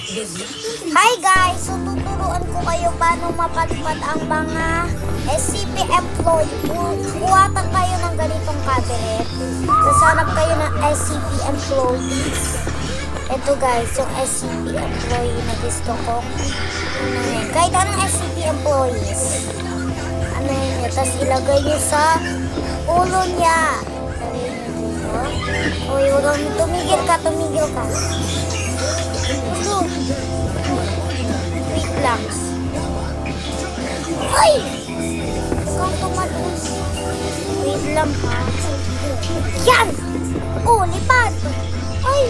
Hi guys! So tuturuan ko kayo paano mapalipad ang mga SCP employee. Kuwatan kayo ng ganitong cabinet. Sasanap kayo ng SCP employees. Ito guys, yung SCP employee na gusto ko. Kahit anong SCP employees. Ano yun? Tapos ilagay nyo sa ulo niya. Uy, huwag kang tumigil ka. Wait lang. Ay! Huwag kang tumalas. Wait lang ha. Yan! Oh, lipad! Ay!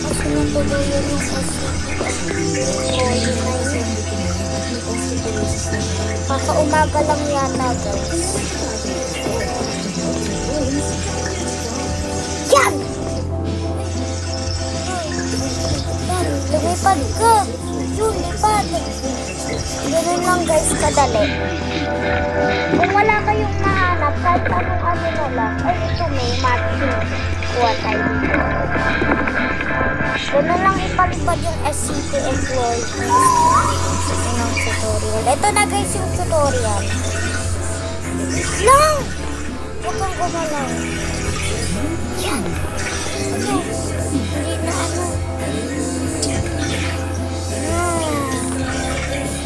Kasi natuluyan yung umaga lang yata guys. Yan! Lumipad ka! Yun, lipad! Ganun lang guys, kadali. Kung wala kayong mahanap, kahit anong ano na lang, ay ito may matching. Kuha tayo dito. Ganun lang ipalipad yung SCP employee. Ito ng tutorial. Ito na guys yung tutorial. Lang! Huwag kang gumalaw. Yan! Ano? Hindi na ano.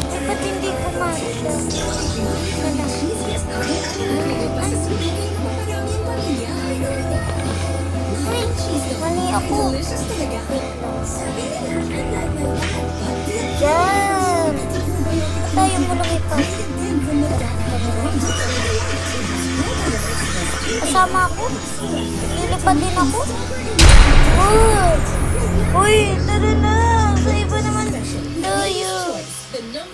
Eh, ba't hindi kumasya? Mali ako. Yan! Tayo mo lumipad. Kasama ako? Lilipad din ako? Uy!